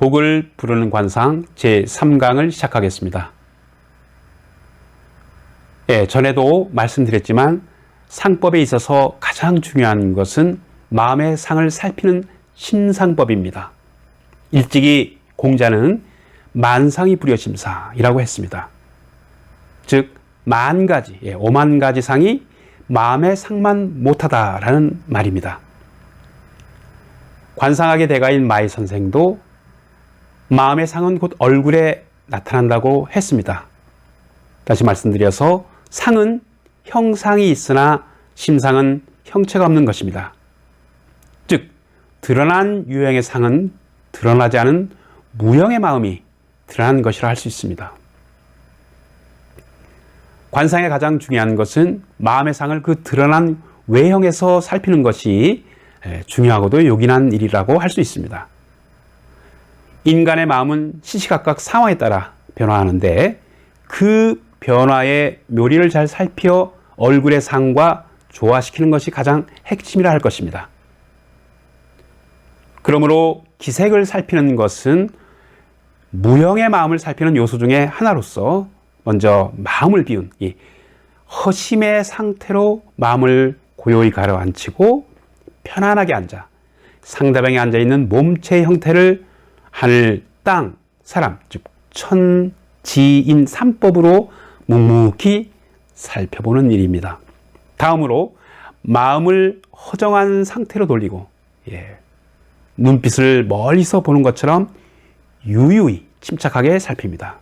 복을 부르는 관상 제3강을 시작하겠습니다. 전에도 말씀드렸지만 상법에 있어서 가장 중요한 것은 마음의 상을 살피는 심상법입니다. 일찍이 공자는 만상이 불여심사이라고 했습니다. 즉 10,000가지, 50,000가지 상이 마음의 상만 못하다라는 말입니다. 관상학의 대가인 마이 선생도 마음의 상은 곧 얼굴에 나타난다고 했습니다. 다시 말씀드려서 상은 형상이 있으나 심상은 형체가 없는 것입니다. 즉 드러난 유형의 상은 드러나지 않은 무형의 마음이 드러난 것이라 할 수 있습니다. 관상의 가장 중요한 것은 마음의 상을 그 드러난 외형에서 살피는 것이 중요하고도 요긴한 일이라고 할 수 있습니다. 인간의 마음은 시시각각 상황에 따라 변화하는데 그 변화의 묘리를 잘 살펴 얼굴의 상과 조화시키는 것이 가장 핵심이라 할 것입니다. 그러므로 기색을 살피는 것은 무형의 마음을 살피는 요소 중에 하나로서 먼저 마음을 비운 이 허심의 상태로 마음을 고요히 가라앉히고 편안하게 앉아 상대방이 앉아있는 몸체의 형태를 하늘, 땅, 사람, 즉 천, 지, 인, 삼법으로 묵묵히 살펴보는 일입니다. 다음으로 마음을 허정한 상태로 돌리고 눈빛을 멀리서 보는 것처럼 유유히 침착하게 살핍니다.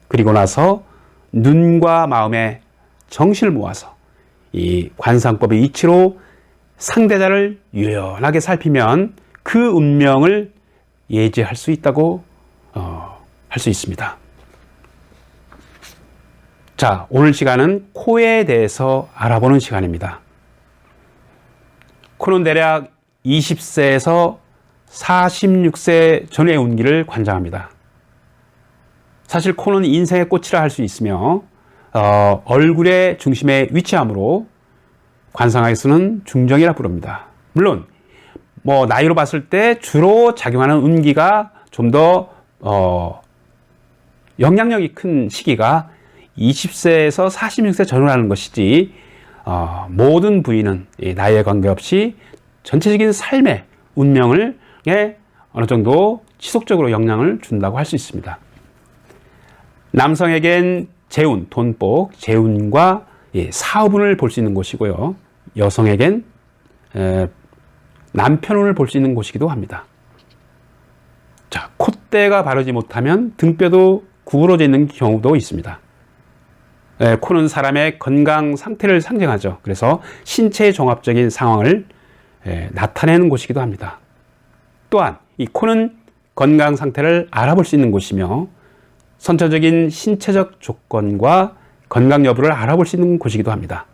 그리고 나서 눈과 마음에 정신을 모아서 이 관상법의 이치로 상대자를 유연하게 살피면 그 운명을 예지할 수 있다고 할 수 있습니다. 자, 오늘 시간은 코에 대해서 알아보는 시간입니다. 코는 대략 20세에서 46세 전의 운기를 관장합니다. 사실 코는 인생의 꽃이라 할 수 있으며 얼굴의 중심에 위치하므로 관상학에서는 중정이라 부릅니다. 물론 나이로 봤을 때 주로 작용하는 운기가 좀 더 영향력이 큰 시기가 20세에서 46세 전후로 하는 것이지 모든 부위는 나이에 관계없이 전체적인 삶의 운명을 어느 정도 지속적으로 영향을 준다고 할 수 있습니다. 남성에겐 재운, 돈복, 재운과 사업운을 볼 수 있는 곳이고요. 여성에겐 남편운을 볼 수 있는 곳이기도 합니다. 자, 콧대가 바르지 못하면 등뼈도 구부러져 있는 경우도 있습니다. 코는 사람의 건강 상태를 상징하죠. 그래서 신체의 종합적인 상황을 나타내는 곳이기도 합니다. 또한 이 코는 건강 상태를 알아볼 수 있는 곳이며 선천적인 신체적 조건과 건강 여부를 알아볼 수 있는 곳이기도 합니다.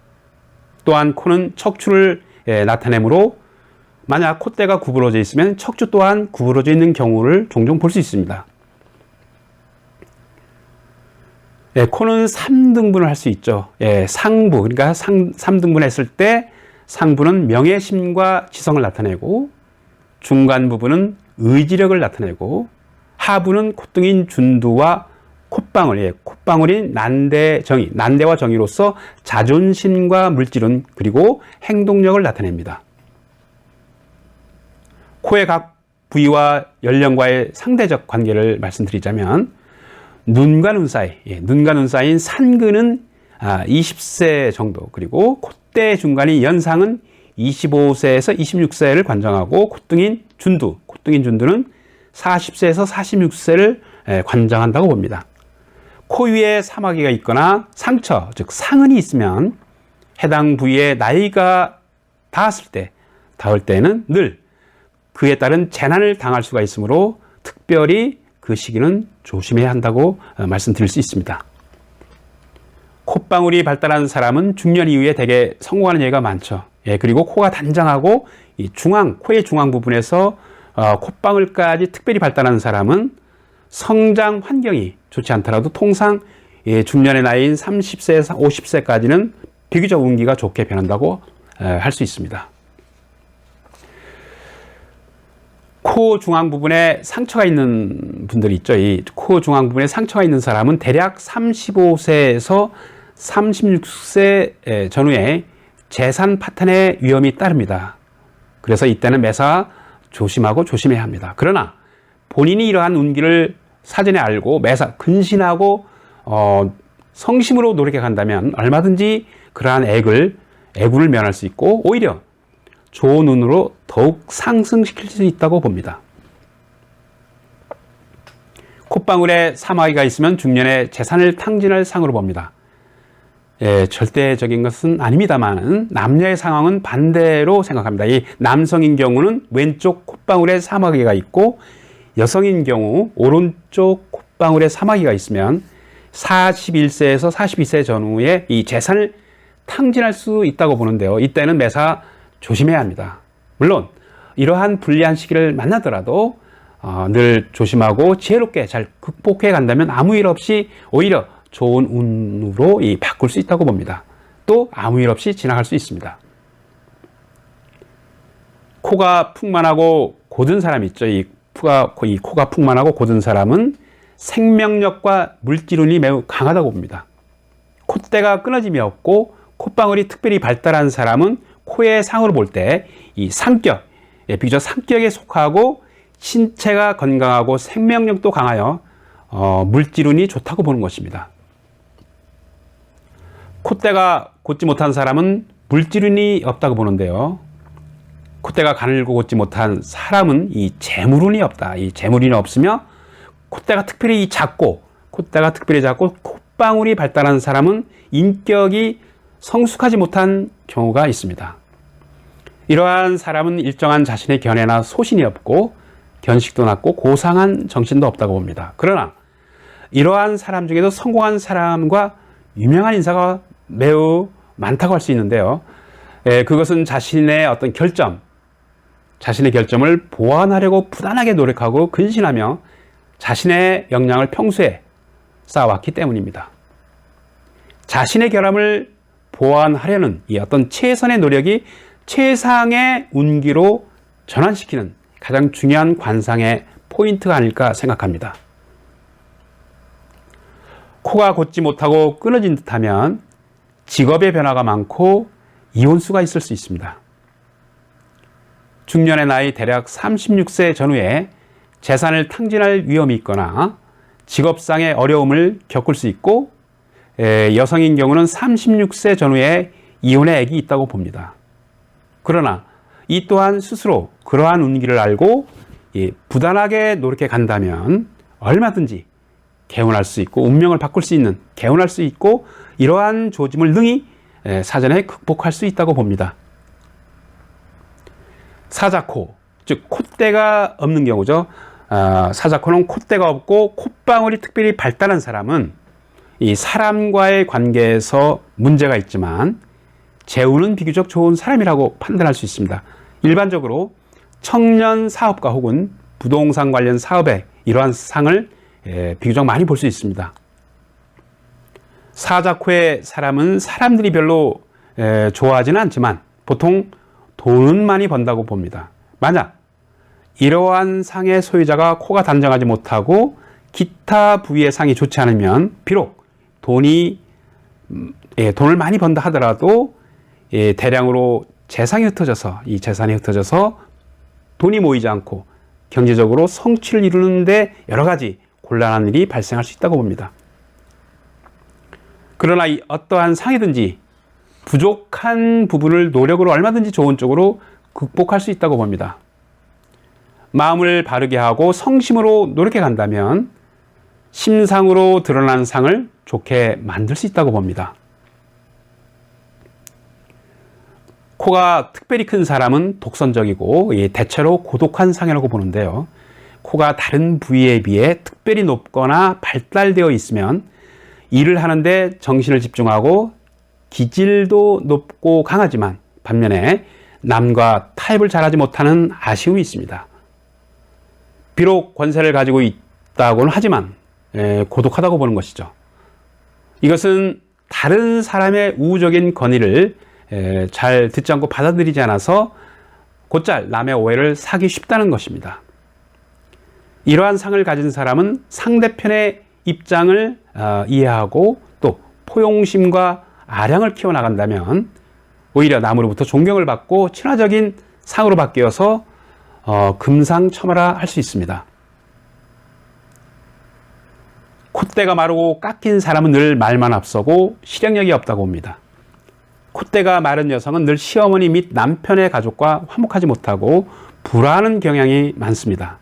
또한 코는 척추를 나타내므로 만약 콧대가 구부러져 있으면 척추 또한 구부러져 있는 경우를 종종 볼 수 있습니다. 코는 3등분을 할 수 있죠. 상부, 그러니까 3등분 했을 때 상부는 명예심과 지성을 나타내고 중간 부분은 의지력을 나타내고 하부는 콧등인 준두와 콧방울, 콧방울인 난대정의, 난대와 정의로서 자존심과 물질은 그리고 행동력을 나타냅니다. 코의 각 부위와 연령과의 상대적 관계를 말씀드리자면 눈과 눈 사이, 눈과 눈 사이인 산근은 20세 정도, 그리고 콧대 중간인 연상은 25세에서 26세를 관장하고 콧등인 준두는 40세에서 46세를 관장한다고 봅니다. 코 위에 사마귀가 있거나 상처, 즉 상흔이 있으면 해당 부위에 나이가 닿을 때는 늘 그에 따른 재난을 당할 수가 있으므로 특별히 그 시기는 조심해야 한다고 말씀드릴 수 있습니다. 콧방울이 발달한 사람은 중년 이후에 대개 성공하는 예가 많죠. 그리고 코가 단장하고 이 코의 중앙 부분에서 콧방울까지 특별히 발달한 사람은 성장 환경이 좋지 않더라도 통상 중년의 나이인 30세에서 50세까지는 비교적 운기가 좋게 변한다고 할 수 있습니다. 코 중앙 부분에 상처가 있는 분들이 있죠. 이 코 중앙 부분에 상처가 있는 사람은 대략 35세에서 36세 전후에 재산 파탄의 위험이 따릅니다. 그래서 이때는 매사 조심하고 조심해야 합니다. 그러나 본인이 이러한 운기를 사전에 알고 매사 근신하고 성심으로 노력해 간다면 얼마든지 그러한 애군을 면할 수 있고 오히려 좋은 운으로 더욱 상승시킬 수 있다고 봅니다. 콧방울에 사마귀가 있으면 중년에 재산을 탕진할 상으로 봅니다. 절대적인 것은 아닙니다만 남녀의 상황은 반대로 생각합니다. 이 남성인 경우는 왼쪽 콧방울에 사마귀가 있고 여성인 경우 오른쪽 콧방울에 사마귀가 있으면 41세에서 42세 전후에 이 재산을 탕진할 수 있다고 보는데요. 이때는 매사 조심해야 합니다. 물론 이러한 불리한 시기를 만나더라도 늘 조심하고 지혜롭게 잘 극복해 간다면 아무 일 없이 오히려 좋은 운으로 바꿀 수 있다고 봅니다. 또 아무 일 없이 지나갈 수 있습니다. 코가 풍만하고 곧은 사람 있죠. 이 코가 풍만하고 곧은 사람은 생명력과 물질운이 매우 강하다고 봅니다. 콧대가 끊어짐이 없고 콧방울이 특별히 발달한 사람은 코의 상으로 볼 때 이 상격, 비교적 상격에 속하고 신체가 건강하고 생명력도 강하여 물질운이 좋다고 보는 것입니다. 콧대가 곧지 못한 사람은 물질운이 없다고 보는데요. 콧대가 가늘고 곧지 못한 사람은 이 재물운이 없다. 이 재물운이 없으며 콧대가 특별히 작고 콧방울이 발달한 사람은 인격이 성숙하지 못한 경우가 있습니다. 이러한 사람은 일정한 자신의 견해나 소신이 없고 견식도 낮고 고상한 정신도 없다고 봅니다. 그러나 이러한 사람 중에도 성공한 사람과 유명한 인사가 매우 많다고 할 수 있는데요. 그것은 자신의 어떤 자신의 결점을 보완하려고 부단하게 노력하고 근신하며 자신의 역량을 평소에 쌓아왔기 때문입니다. 자신의 결함을 보완하려는 이 어떤 최선의 노력이 최상의 운기로 전환시키는 가장 중요한 관상의 포인트가 아닐까 생각합니다. 코가 곧지 못하고 끊어진 듯하면 직업의 변화가 많고 이혼수가 있을 수 있습니다. 중년의 나이 대략 36세 전후에 재산을 탕진할 위험이 있거나 직업상의 어려움을 겪을 수 있고 여성인 경우는 36세 전후에 이혼의 액이 있다고 봅니다. 그러나 이 또한 스스로 그러한 운기를 알고 부단하게 노력해 간다면 얼마든지 개운할 수 있고 운명을 바꿀 수 있는 개운할 수 있고 이러한 조짐을 능히 사전에 극복할 수 있다고 봅니다. 사자코, 즉 콧대가 없는 경우죠. 사자코는 콧대가 없고 콧방울이 특별히 발달한 사람은 이 사람과의 관계에서 문제가 있지만 재우는 비교적 좋은 사람이라고 판단할 수 있습니다. 일반적으로 청년 사업가 혹은 부동산 관련 사업에 이러한 상을 비교적 많이 볼 수 있습니다. 사자코의 사람은 사람들이 별로 좋아하지는 않지만 보통 돈은 많이 번다고 봅니다. 만약 이러한 상의 소유자가 코가 단정하지 못하고 기타 부위의 상이 좋지 않으면 비록 돈을 많이 번다 하더라도 대량으로 재산이 흩어져서 돈이 모이지 않고 경제적으로 성취를 이루는데 여러 가지 곤란한 일이 발생할 수 있다고 봅니다. 그러나 어떠한 상이든지 부족한 부분을 노력으로 얼마든지 좋은 쪽으로 극복할 수 있다고 봅니다. 마음을 바르게 하고 성심으로 노력해 간다면 심상으로 드러난 상을 좋게 만들 수 있다고 봅니다. 코가 특별히 큰 사람은 독선적이고 대체로 고독한 상이라고 보는데요. 코가 다른 부위에 비해 특별히 높거나 발달되어 있으면 일을 하는데 정신을 집중하고 기질도 높고 강하지만 반면에 남과 타협을 잘하지 못하는 아쉬움이 있습니다. 비록 권세를 가지고 있다고는 하지만 고독하다고 보는 것이죠. 이것은 다른 사람의 우호적인 건의를 잘 듣지 않고 받아들이지 않아서 곧잘 남의 오해를 사기 쉽다는 것입니다. 이러한 상을 가진 사람은 상대편의 입장을 이해하고 또 포용심과 아량을 키워나간다면 오히려 남으로부터 존경을 받고 친화적인 상으로 바뀌어서 금상첨화라 할 수 있습니다. 콧대가 마르고 깎인 사람은 늘 말만 앞서고 실행력이 없다고 봅니다. 콧대가 마른 여성은 늘 시어머니 및 남편의 가족과 화목하지 못하고 불화하는 경향이 많습니다.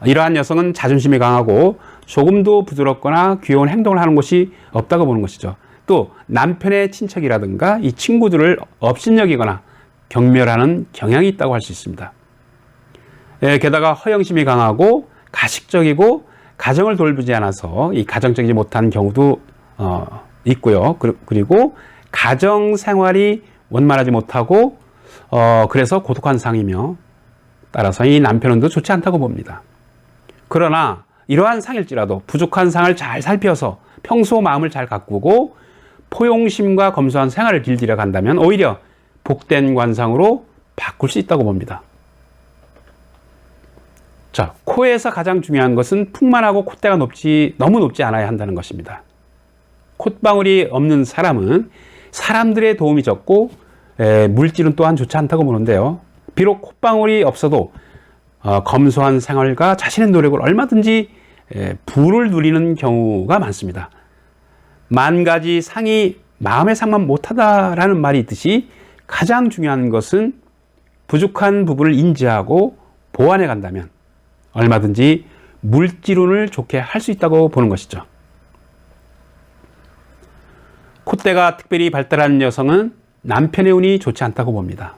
이러한 여성은 자존심이 강하고 조금도 부드럽거나 귀여운 행동을 하는 곳이 없다고 보는 것이죠. 또 남편의 친척이라든가 이 친구들을 업신여기거나 경멸하는 경향이 있다고 할 수 있습니다. 게다가 허영심이 강하고 가식적이고 가정을 돌보지 않아서 이 가정적이지 못한 경우도 있고요. 그리고 가정 생활이 원만하지 못하고 그래서 고독한 상이며 따라서 이 남편은도 좋지 않다고 봅니다. 그러나 이러한 상일지라도 부족한 상을 잘 살펴서 평소 마음을 잘 가꾸고 포용심과 검소한 생활을 길들여 간다면 오히려 복된 관상으로 바꿀 수 있다고 봅니다. 자, 코에서 가장 중요한 것은 풍만하고 콧대가 너무 높지 않아야 한다는 것입니다. 콧방울이 없는 사람은 사람들의 도움이 적고 물질은 또한 좋지 않다고 보는데요. 비록 콧방울이 없어도 검소한 생활과 자신의 노력을 얼마든지 부를 누리는 경우가 많습니다. 만 가지 상이 마음의 상만 못하다라는 말이 있듯이 가장 중요한 것은 부족한 부분을 인지하고 보완해 간다면 얼마든지 물질운을 좋게 할 수 있다고 보는 것이죠. 콧대가 특별히 발달한 여성은 남편의 운이 좋지 않다고 봅니다.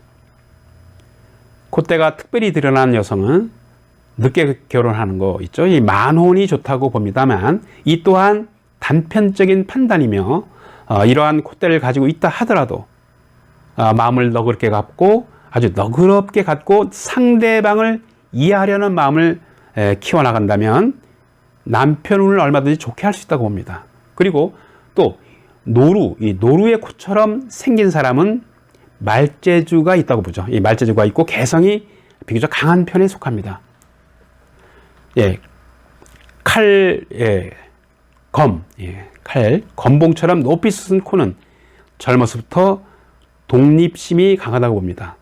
콧대가 특별히 드러난 여성은 늦게 결혼하는 거 있죠. 이 만혼이 좋다고 봅니다만 이 또한 단편적인 판단이며 이러한 콧대를 가지고 있다 하더라도 마음을 너그럽게 갖고 아주 너그럽게 갖고 상대방을 이해하려는 마음을 키워나간다면 남편 운을 얼마든지 좋게 할 수 있다고 봅니다. 그리고 또 이 노루의 코처럼 생긴 사람은 말재주가 있다고 보죠. 이 말재주가 있고 개성이 비교적 강한 편에 속합니다. 검봉처럼 높이 솟은 코는 젊어서부터 독립심이 강하다고 봅니다.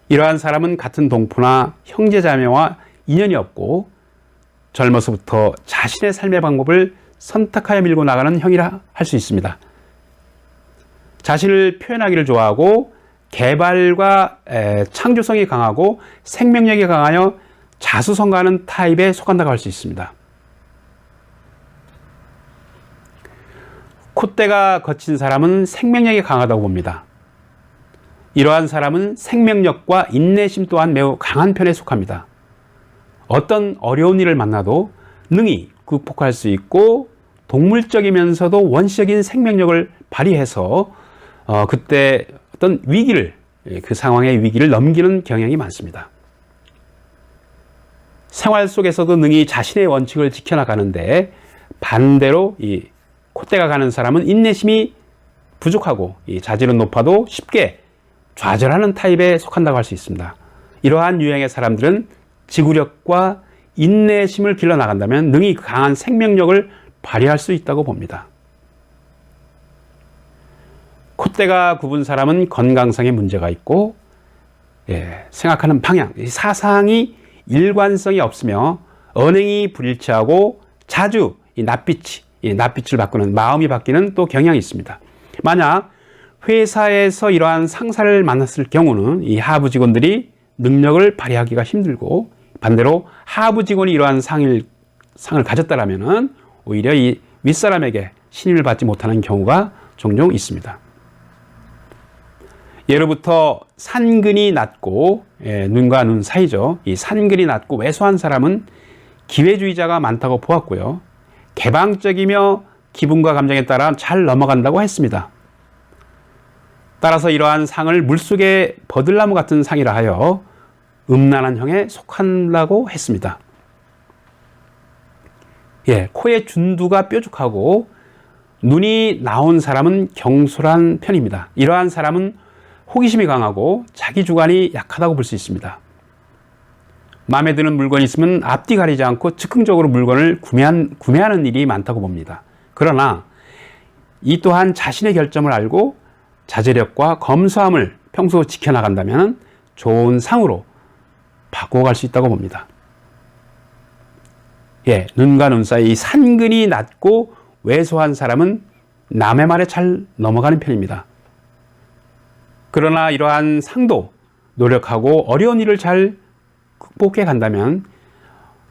이러한 사람은 같은 동포나 형제자매와 인연이 없고 젊어서부터 자신의 삶의 방법을 선택하여 밀고 나가는 형이라 할 수 있습니다. 자신을 표현하기를 좋아하고 개발과 창조성이 강하고 생명력이 강하여 자수성가하는 타입에 속한다고 할 수 있습니다. 콧대가 거친 사람은 생명력이 강하다고 봅니다. 이러한 사람은 생명력과 인내심 또한 매우 강한 편에 속합니다. 어떤 어려운 일을 만나도 능히 극복할 수 있고 동물적이면서도 원시적인 생명력을 발휘해서 그때 어떤 그 상황의 위기를 넘기는 경향이 많습니다. 생활 속에서도 능히 자신의 원칙을 지켜나가는데 반대로 이 콧대가 가는 사람은 인내심이 부족하고 이 자질은 높아도 쉽게 좌절하는 타입에 속한다고 할 수 있습니다. 이러한 유형의 사람들은 지구력과 인내심을 길러나간다면 능히 강한 생명력을 발휘할 수 있다고 봅니다. 콧대가 굽은 사람은 건강상의 문제가 있고 생각하는 방향, 사상이 일관성이 없으며 언행이 불일치하고 자주 낯빛을 바꾸는 마음이 바뀌는 또 경향이 있습니다. 만약 회사에서 이러한 상사를 만났을 경우는 이 하부 직원들이 능력을 발휘하기가 힘들고 반대로 하부 직원이 이러한 상을 가졌다라면은 오히려 이 윗사람에게 신임을 받지 못하는 경우가 종종 있습니다. 예로부터 산근이 낮고 눈과 눈 사이죠. 이 산근이 낮고 왜소한 사람은 기회주의자가 많다고 보았고요. 개방적이며 기분과 감정에 따라 잘 넘어간다고 했습니다. 따라서 이러한 상을 물속에 버들나무 같은 상이라 하여 음란한 형에 속한다고 했습니다. 코의 준두가 뾰족하고 눈이 나온 사람은 경솔한 편입니다. 이러한 사람은 호기심이 강하고 자기 주관이 약하다고 볼 수 있습니다. 마음에 드는 물건이 있으면 앞뒤 가리지 않고 즉흥적으로 물건을 구매하는 일이 많다고 봅니다. 그러나 이 또한 자신의 결점을 알고 자제력과 검소함을 평소 지켜나간다면 좋은 상으로 바꿔갈 수 있다고 봅니다. 예, 눈과 눈 사이 산근이 낮고 왜소한 사람은 남의 말에 잘 넘어가는 편입니다. 그러나 이러한 상도 노력하고 어려운 일을 잘 극복해 간다면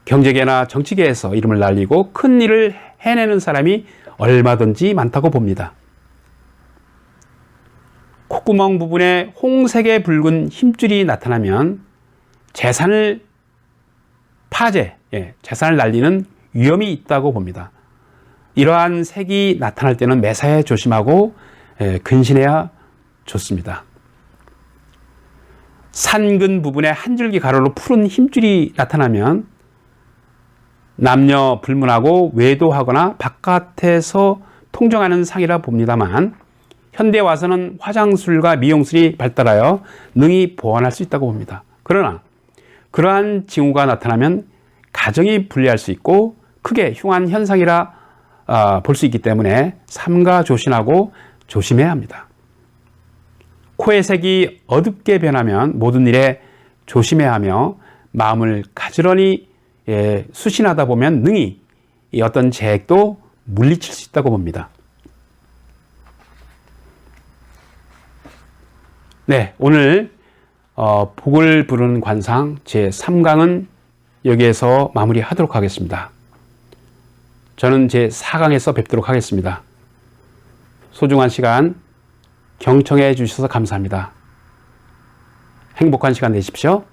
경제계나 정치계에서 이름을 날리고 큰 일을 해내는 사람이 얼마든지 많다고 봅니다. 콧구멍 부분에 홍색의 붉은 힘줄이 나타나면 재산을 재산을 날리는 위험이 있다고 봅니다. 이러한 색이 나타날 때는 매사에 조심하고 근신해야 좋습니다. 산근 부분에 한 줄기 가로로 푸른 힘줄이 나타나면 남녀 불문하고 외도하거나 바깥에서 통정하는 상이라 봅니다만 현대에 와서는 화장술과 미용술이 발달하여 능히 보완할 수 있다고 봅니다. 그러나 그러한 징후가 나타나면 가정이 불리할 수 있고 크게 흉한 현상이라 볼 수 있기 때문에 삼가 조심하고 조심해야 합니다. 코의 색이 어둡게 변하면 모든 일에 조심해야 하며 마음을 가지런히 수신하다 보면 능히 어떤 재액도 물리칠 수 있다고 봅니다. 네, 오늘 복을 부르는 관상 제3강은 여기에서 마무리하도록 하겠습니다. 저는 제4강에서 뵙도록 하겠습니다. 소중한 시간 경청해 주셔서 감사합니다. 행복한 시간 되십시오.